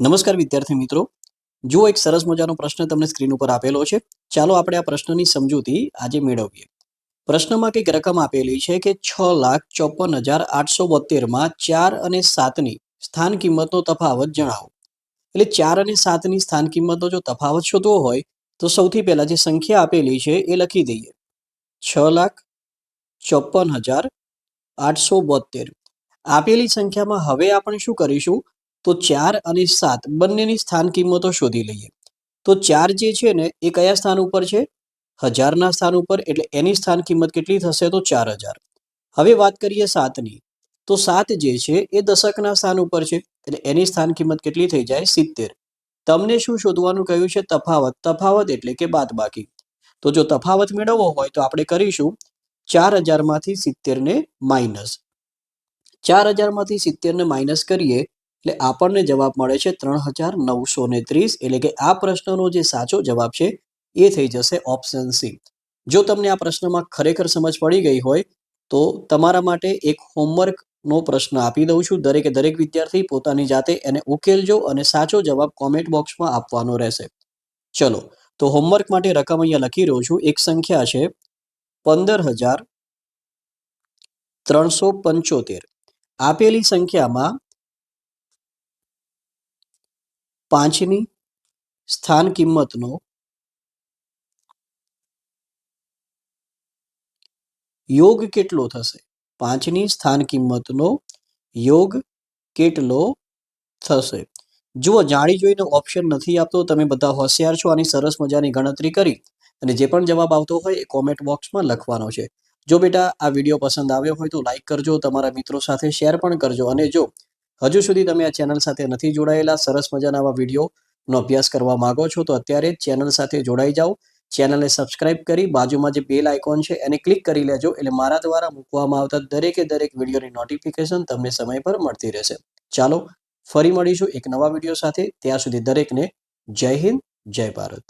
નમસ્કાર વિદ્યાર્થી મિત્રો, જો એક સરસ મજાનો પ્રશ્ન તમને સ્ક્રીન ઉપર આપેલો છે. ચાલો આપણે આ પ્રશ્નની સમજૂતી આજે મેળવીએ. પ્રશ્નમાં કંઈક રકમ આપેલી છે કે 6,54,872 માં 4 અને 7ની સ્થાન કિંમતનો તફાવત જણાવો. એટલે 4 અને 7ની સ્થાન કિંમતનો જો તફાવત શોધવો હોય તો સૌથી પહેલા જે સંખ્યા આપેલી છે એ લખી દઈએ. 6,54,872. આપેલી સંખ્યામાં હવે આપણે શું કરીશું તો 4 અને 7 બંનેની સ્થાન કિંમતો શોધી લઈએ. તો 4 જે છે ને એ કયા સ્થાન ઉપર છે? હજારના સ્થાન ઉપર, એટલે એની સ્થાન કિંમત કેટલી થશે તો 4000. હવે વાત કરીએ 7ની, તો 7 જે છે એ દશકના સ્થાન ઉપર છે, એટલે એની સ્થાન કિંમત કેટલી થઈ જાય? 70. તમને શું શોધવાનું કહ્યું છે? તફાવત. તફાવત એટલે કે બાદબાકી. તો જો તફાવત મેળવવો હોય તો આપણે કરીશું 4000 માંથી 70 ને માઇનસ. 4000 માંથી 70 ને માઇનસ કરીએ એટલે આપણને જવાબ મળે છે 3930. એટલે કે આ પ્રશ્નનો જે સાચો જવાબ છે એ થઈ જશે ઓપ્શન સી. જો તમને આ પ્રશ્નમાં ખરેખર સમજ પડી ગઈ હોય તો તમારા માટે એક હોમવર્કનો પ્રશ્ન આપી દઉં છું. દરેકે દરેક વિદ્યાર્થી પોતાની જાતે એને ઉકેલજો અને સાચો જવાબ કોમેન્ટ બોક્સમાં આપવાનો રહેશે. ચલો, તો હોમવર્ક માટે રકમ અહીંયા લખી રહ્યો છું. એક સંખ્યા છે 15,375. આપેલી સંખ્યામાં 5ની સ્થાન કિંમતનો યોગ કેટલો થશે? 5ની સ્થાન કિંમતનો યોગ કેટલો થશે? જુઓ, જાણી જોઈને ઓપ્શન નથી આપતો. તમે બધા હોશિયાર છો. આની સરસ મજાની ગણતરી કરી અને જે પણ જવાબ આવતો હોય એ કોમેન્ટ બોક્સમાં લખવાનો છે. જો બેટા આ વિડીયો પસંદ આવ્યો હોય તો લાઈક કરજો, તમારા મિત્રો સાથે શેર પણ કરજો. અને જો હજુ સુધી તમે આ ચેનલ સાથે નથી જોડાયેલા, સરસ મજાના આવા વિડીયોનો અભ્યાસ કરવા માંગો છો તો અત્યારે જ ચેનલ સાથે જોડાઈ જાઓ. ચેનલને સબસ્ક્રાઇબ કરી બાજુમાં જે બેલ આઇકોન છે એને ક્લિક કરી લેજો, એટલે મારા દ્વારા મૂકવામાં આવતા દરેકે દરેક વિડીયોની નોટિફિકેશન તમને સમય પર મળતી રહેશે. ચાલો, ફરી મળીશું એક નવા વિડીયો સાથે. ત્યાં સુધી દરેકને જય હિન્દ, જય ભારત.